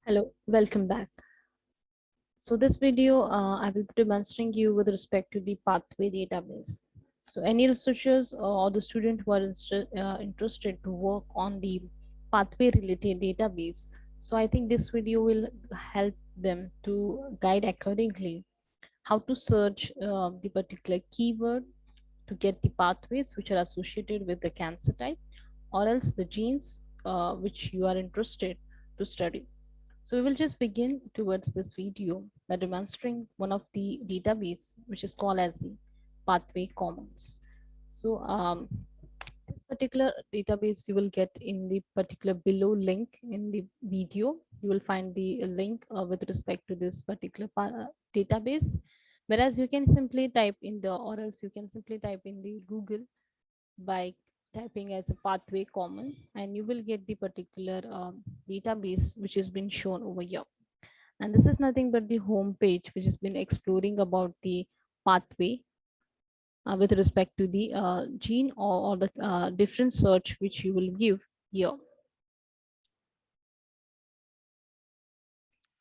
Hello, welcome back. So this video, I will be demonstrating you with respect to the pathway database. So any researchers or the student who are interested to work on the pathway related database. So I think this video will help them to guide accordingly how to search the particular keyword to get the pathways which are associated with the cancer type or else the genes which you are interested to study. So we will just begin towards this video by demonstrating one of the database which is called as the Pathway Commons. So this particular database you will get in the particular below link in the video. You will find the link with respect to this particular database. Whereas you can simply type in the or else you can simply type in the Google by typing as a pathway common and you will get the particular database which has been shown over here, and this is nothing but the home page which has been exploring about the pathway with respect to the gene or the different search which you will give here.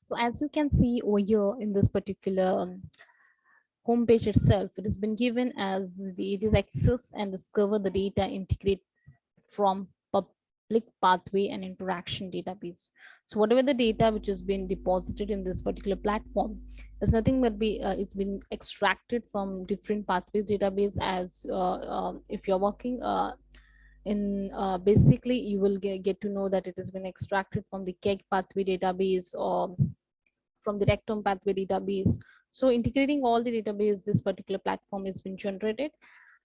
So as you can see over here in this particular home page itself, it has been given as it is access and discover the data integrate from public pathway and interaction database. So whatever the data which has been deposited in this particular platform is nothing but it's been extracted from different pathways database. As if you're working in basically you will get to know that it has been extracted from the KEGG pathway database or from the rectome pathway database. So integrating all the database, this particular platform has been generated,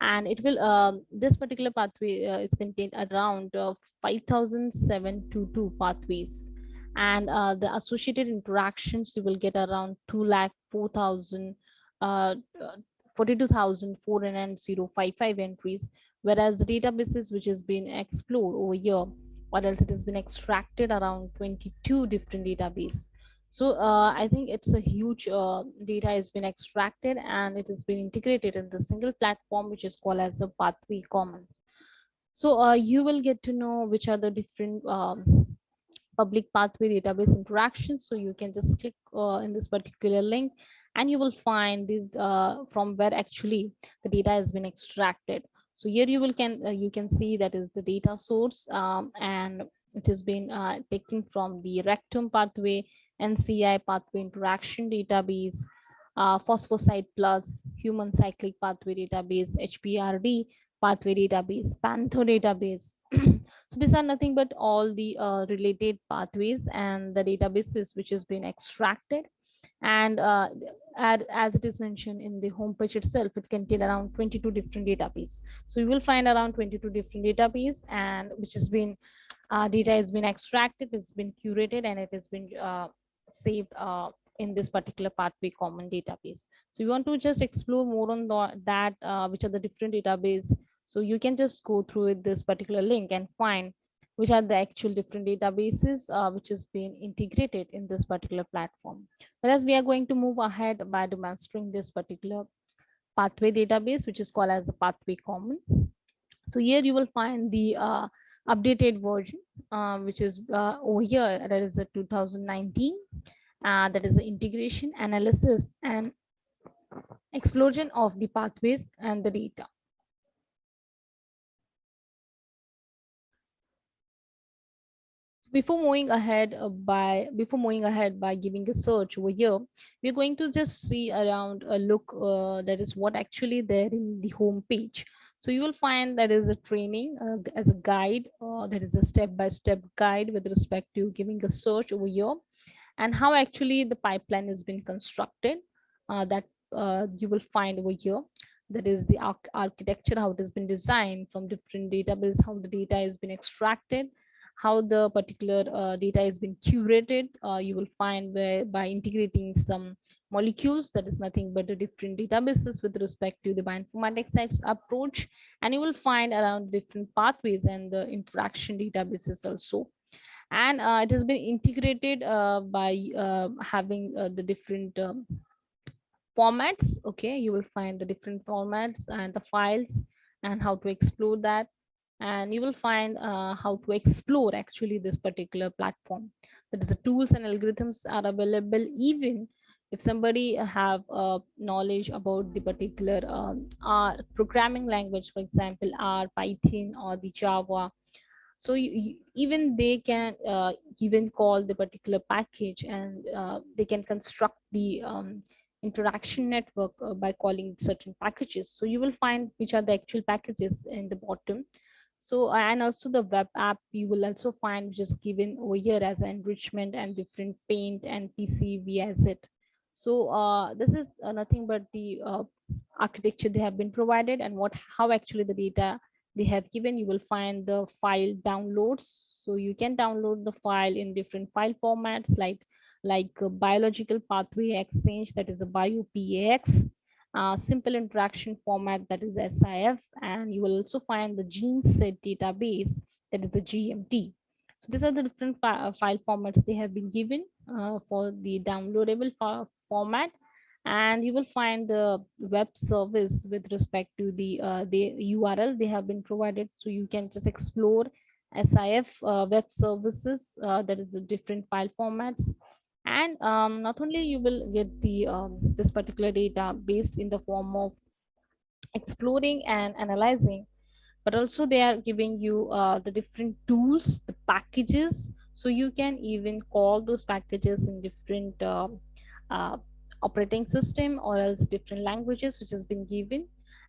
and it will this particular pathway is contained around 5,722 pathways, and the associated interactions you will get around 2,04,000 uh, 42,405 entries, whereas the databases which has been explored over here or else it has been extracted around 22 different databases. So I think it's a huge data has been extracted and it has been integrated in the single platform which is called as a pathway commons. So you will get to know which are the different public pathway database interactions. So you can just click in this particular link and you will find this from where actually the data has been extracted. So here you can see that is the data source, and it has been taken from the rectum pathway, NCI pathway interaction database, phosphosite plus human cyclic pathway database, HPRD pathway database, Pantho database. So these are nothing but all the related pathways and the databases which has been extracted. And as it is mentioned in the homepage itself, it contains around 22 different databases. So you will find around 22 different databases, and which has been data has been extracted, it's been curated, and it has been saved in this particular pathway common database. So you want to just explore more on that which are the different database. So you can just go through with this particular link and find which are the actual different databases which has been integrated in this particular platform. Whereas we are going to move ahead by demonstrating this particular pathway database, which is called as a pathway common. So here you will find the updated version, which is over here, that is a 2019, that is the integration, analysis, and explosion of the pathways and the data. Before moving ahead by giving a search over here, we're going to just see around a look that is what actually there in the home page. So you will find that is a training as a guide, that is a step-by-step guide with respect to giving a search over here, and how actually the pipeline has been constructed, that you will find over here. That is the architecture, how it has been designed from different database, how the data has been extracted, how the particular data has been curated. You will find where by integrating some molecules, that is nothing but the different databases with respect to the bioinformatics approach, and you will find around different pathways and the interaction databases also. And it has been integrated by having the different formats. Okay, you will find the different formats and the files and how to explore that, and you will find how to explore actually this particular platform. that is the tools and algorithms are available. Even if somebody have knowledge about the particular R programming language, for example R, Python, or the Java, so even they can even call the particular package, and they can construct the interaction network by calling certain packages. So you will find which are the actual packages in the bottom. So and also the web app you will also find just given over here as enrichment and different paint and PCV as it. So this is nothing but the architecture they have been provided, and what how actually the data they have given. You will find the file downloads, so you can download the file in different file formats, like biological pathway exchange, that is a BioPAX, simple interaction format, that is SIF, and you will also find the gene set database, that is a GMT. So these are the different file formats they have been given for the downloadable format. And you will find the web service with respect to the URL they have been provided, so you can just explore SIF web services, that is the different file formats. And not only you will get the this particular database in the form of exploring and analyzing, but also they are giving you the different tools, the packages, so you can even call those packages in different uh, operating system or else different languages which has been given.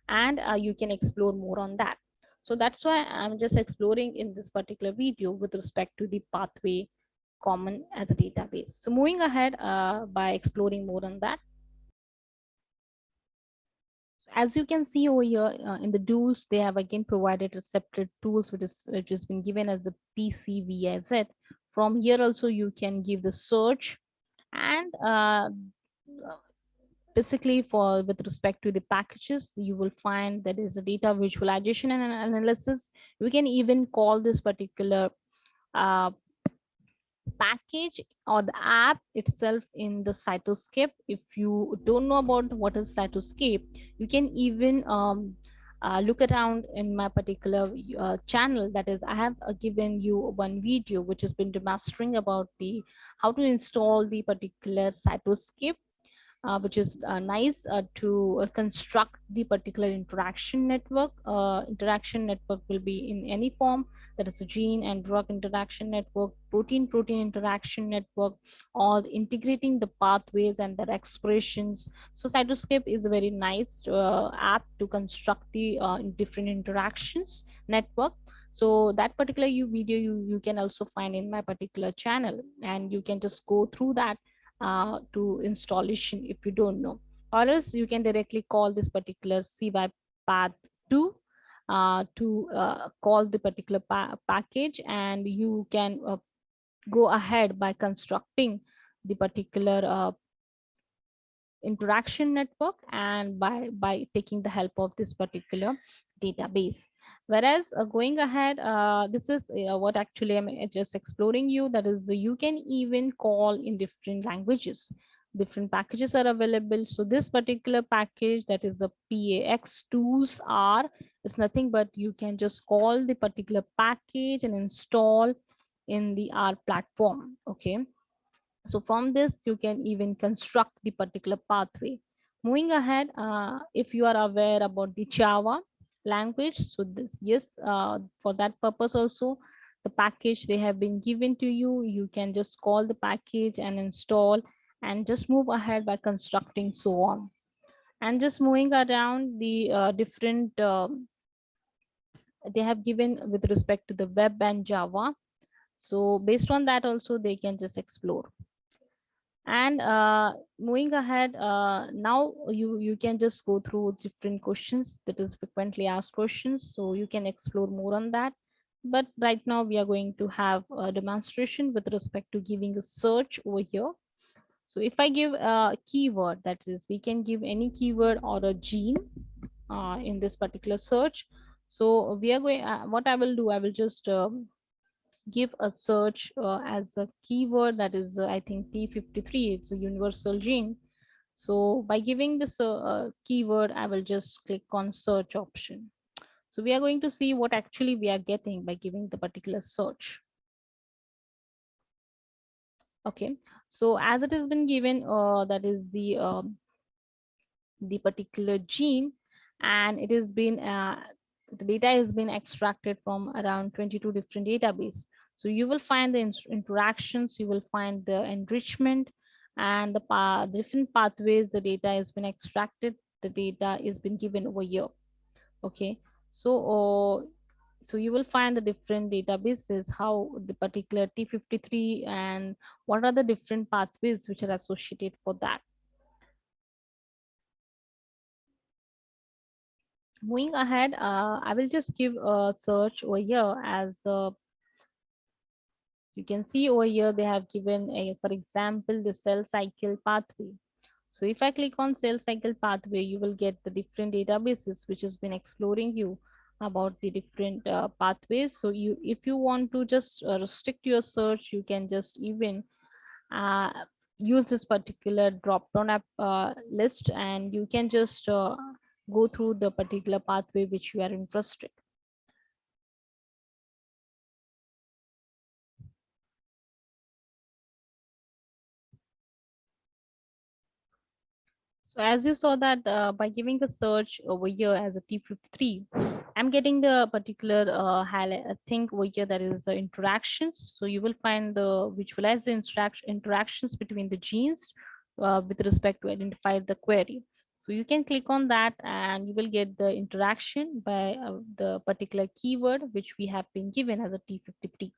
And you can explore more on that. So that's why I'm just exploring in this particular video with respect to the pathway common as a database. So moving ahead by exploring more on that, as you can see over here in the tools, they have again provided a separate tools which has been given as the PCVIZ. From here also you can give the search, and basically for with respect to the packages, you will find that is a data visualization and analysis. You can even call this particular uh, package or the app itself in the Cytoscape. If you don't know about what is Cytoscape, you can even look around in my particular channel. That is, I have given you one video which has been demonstrating about the how to install the particular Cytoscape, which is nice to construct the particular interaction network. Interaction network will be in any form, that is a gene and drug interaction network, protein-protein interaction network, or integrating the pathways and their expressions. So Cytoscape is a very nice app to construct the different interactions network. So that particular video you can also find in my particular channel, and you can just go through that to installation if you don't know, or else you can directly call this particular CY path 2 to call the particular package, and you can go ahead by constructing the particular interaction network, and by taking the help of this particular database. Whereas going ahead, this is what actually I'm just exploring you, that is you can even call in different languages. Different packages are available. So this particular package, that is the PAX tools R, is nothing but you can just call the particular package and install in the R platform. Okay, so from this you can even construct the particular pathway. Moving ahead, if you are aware about the Java language, so this, yes, for that purpose also the package they have been given to you, you can just call the package and install, and just move ahead by constructing so on. And just moving around the different they have given with respect to the web and Java, so based on that also they can just explore. And moving ahead, now you can just go through different questions, that is frequently asked questions, so you can explore more on that. But right now we are going to have a demonstration with respect to giving a search over here. So if I give a keyword, that is we can give any keyword or a gene in this particular search. So we are going what I will do, I will just give a search as a keyword, that is I think T53, it's a universal gene. So by giving this keyword, I will just click on search option. So we are going to see what actually we are getting by giving the particular search. Okay, so as it has been given, that is the particular gene, and it has been the data has been extracted from around 22 different database. So you will find the interactions, you will find the enrichment, and the different pathways the data has been extracted, the data is been given over here. Okay, so so you will find the different databases, how the particular T53, and what are the different pathways which are associated for that. Moving ahead, I will just give a search over here. As you can see over here, they have given a, for example, the cell cycle pathway. So if I click on cell cycle pathway, you will get the different databases which has been exploring you about the different pathways. So you, if you want to just restrict your search, you can just even uh, use this particular drop down app list, and you can just go through the particular pathway which you are interested. So as you saw that by giving the search over here as a T53, I'm getting the particular highlight thing over here, that is the interactions. So you will find the visualize the interactions between the genes with respect to identify the query. So you can click on that and you will get the interaction by the particular keyword which we have been given as a T53.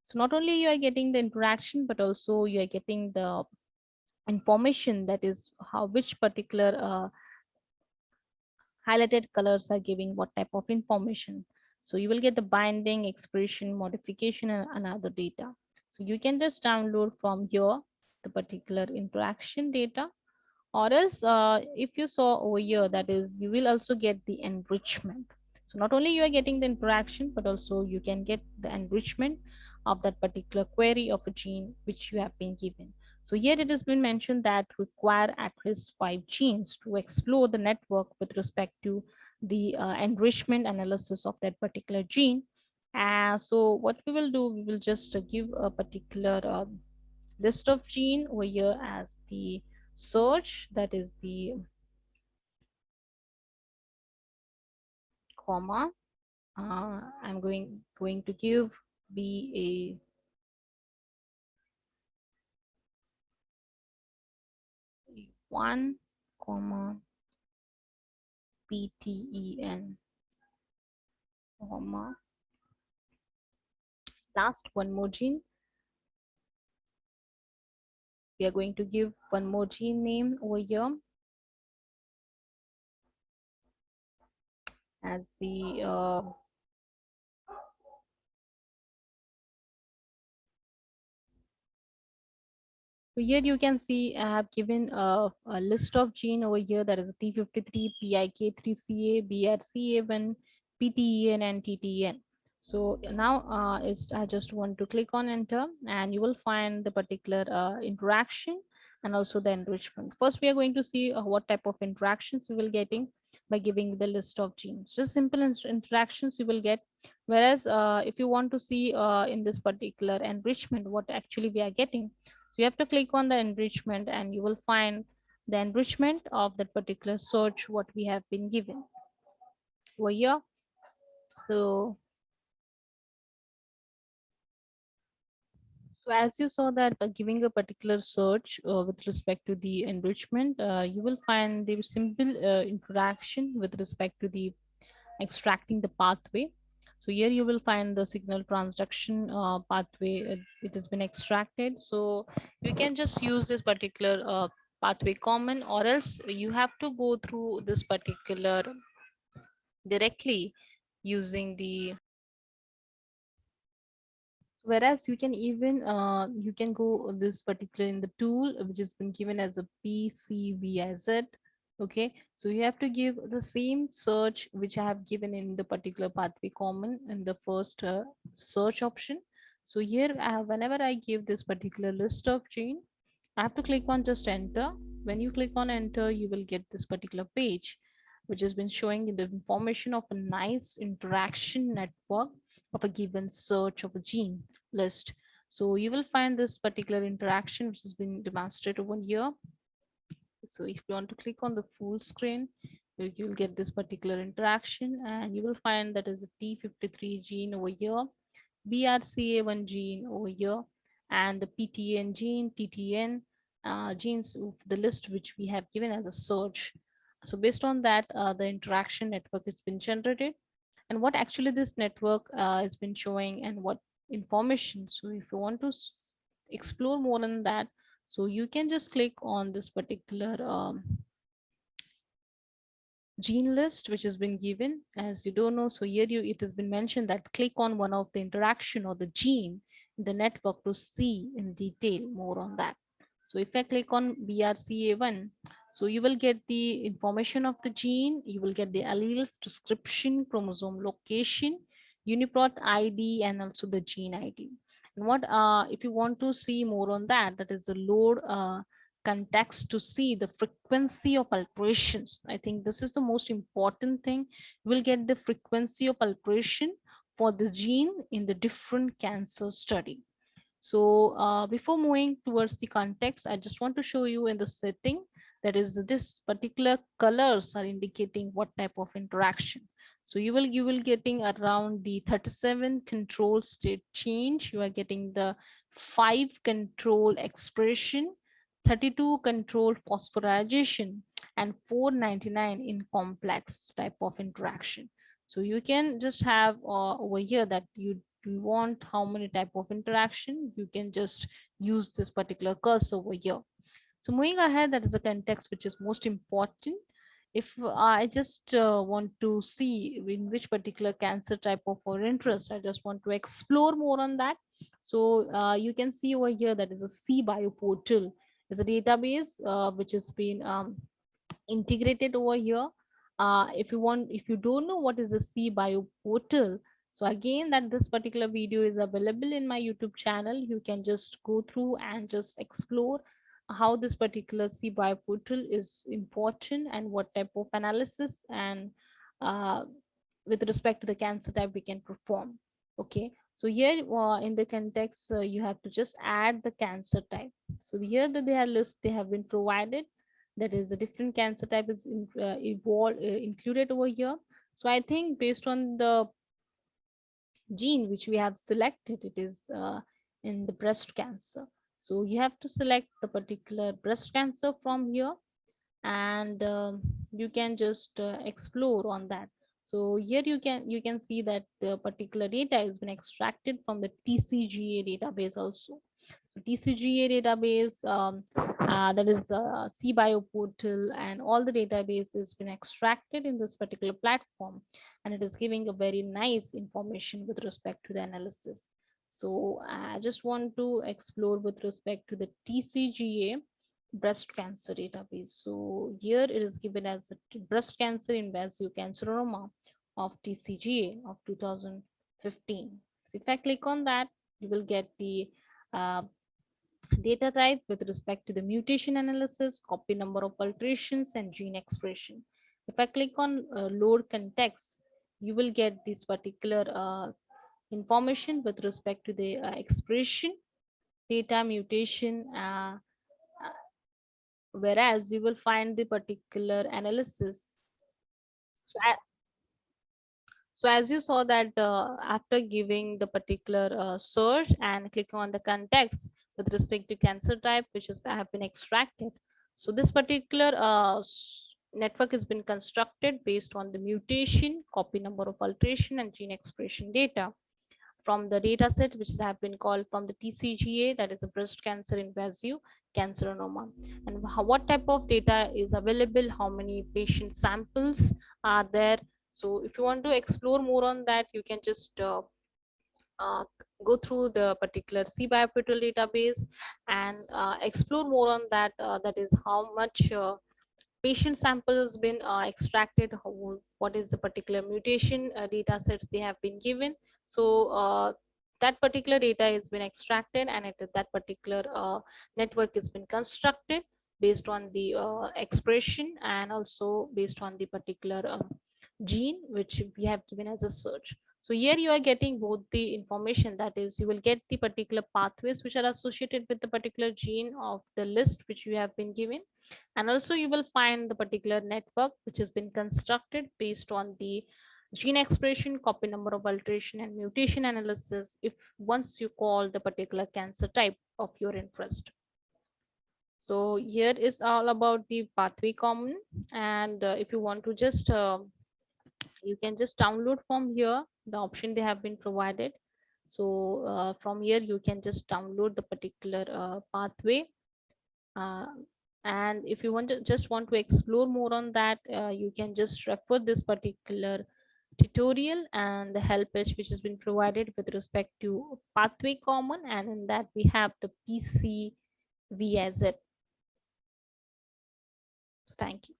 So not only you are getting the interaction, but also you are getting the information, that is how which particular highlighted colors are giving what type of information. So you will get the binding, expression, modification, and other data. So you can just download from here the particular interaction data, or else if you saw over here, that is you will also get the enrichment. So not only you are getting the interaction, but also you can get the enrichment of that particular query of a gene which you have been given. So here it has been mentioned that require at least 5 genes to explore the network with respect to the enrichment analysis of that particular gene. So what we will do, we will just give a particular list of gene over here as the search, that is the comma. I'm going to give B a 1 comma PTEN comma last one more gene. We are going to give one more gene name over here as the so here you can see I have given a list of gene over here, that is T53, PIK3CA, BRCA1, PTEN, and TTN. So now I just want to click on enter, and you will find the particular interaction and also the enrichment. First, we are going to see what type of interactions we will getting by giving the list of genes. Just simple interactions you will get. Whereas if you want to see in this particular enrichment, what actually we are getting, so you have to click on the enrichment and you will find the enrichment of that particular search what we have been given over here. So, so as you saw that giving a particular search with respect to the enrichment, you will find the simple interaction with respect to the extracting the pathway. So here you will find the signal transduction pathway. It has been extracted. So you can just use this particular pathway common, or else you have to go through this particular directly using the, whereas you can even you can go this particular in the tool which has been given as a PCVIZ. Okay, so you have to give the same search which I have given in the particular pathway common in the first search option. So here whenever I give this particular list of gene, I have to click on just enter. When you click on enter, you will get this particular page which has been showing the information of a nice interaction network of a given search of a gene list. So you will find this particular interaction which has been demonstrated over here. So if you want to click on the full screen, you will get this particular interaction, and you will find that is a T53 gene over here, BRCA1 gene over here, and the PTN gene, TTN genes of the list which we have given as a search. So based on that, the interaction network has been generated, and what actually this network has been showing, and what information. So if you want to explore more on that, so you can just click on this particular gene list which has been given. As you don't know, so here it has been mentioned that click on one of the interaction or the gene in the network to see in detail more on that. So if I click on BRCA1, so you will get the information of the gene, you will get the alleles, description, chromosome location, UniProt ID, and also the gene ID. And what if you want to see more on that, that is the load context to see the frequency of alterations. I think this is the most important thing. You will get the frequency of alteration for the gene in the different cancer study. So before moving towards the context, I just want to show you in the setting, that is this particular colors are indicating what type of interaction. So you will getting around the 37 control state change. You are getting the 5 control expression, 32 control phosphorylation, and 499 in complex type of interaction. So you can just have over here that you want how many type of interaction, you can just use this particular cursor over here. So moving ahead, that is the context which is most important. If I just want to see in which particular cancer type of our interest, I just want to explore more on that. So you can see over here that is a CBio portal. It's a database which has been integrated over here. If you don't know what is the CBio portal, so again, that this particular video is available in my YouTube channel. You can just go through and just explore how this particular CBio portal is important and what type of analysis and uh, with respect to the cancer type we can perform. Okay, so here in the context, you have to just add the cancer type. So here that they are list they have been provided, that is a different cancer type is included over here. So I think based on the gene which we have selected, it is in the breast cancer. So you have to select the particular breast cancer from here, and you can just explore on that. So here you can see that the particular data has been extracted from the TCGA database also. So TCGA database, that is CBio portal, and all the database has been extracted in this particular platform, and it is giving a very nice information with respect to the analysis. So I just want to explore with respect to the TCGA breast cancer database. So here it is given as a breast cancer invasive carcinoma of TCGA of 2015. So if I click on that, you will get the uh, data type with respect to the mutation analysis, copy number of alterations, and gene expression. If I click on load context, you will get this particular information with respect to the expression, data mutation, whereas you will find the particular analysis. So, so as you saw that after giving the particular search and clicking on the context with respect to cancer type, which is have been extracted. So this particular network has been constructed based on the mutation, copy number of alteration, and gene expression data from the data set which have been called from the TCGA, that is the breast cancer invasive carcinoma. And what type of data is available, how many patient samples are there. So if you want to explore more on that, you can just uh, go through the particular CBio portal database and explore more on that, that is how much patient sample has been extracted, what is the particular mutation data sets they have been given. So that particular data has been extracted, and that particular network has been constructed based on the expression and also based on the particular gene which we have given as a search. So here you are getting both the information, that is you will get the particular pathways which are associated with the particular gene of the list which you have been given, and also you will find the particular network which has been constructed based on the gene expression, copy number of alteration and mutation analysis if once you call the particular cancer type of your interest. So here is all about the pathway common, and if you want to just you can just download from here the option they have been provided. So from here you can just download the particular pathway, uh, and if you want to just want to explore more on that, you can just refer this particular tutorial and the help page which has been provided with respect to pathway common, and in that we have the PCV as it. Thank you.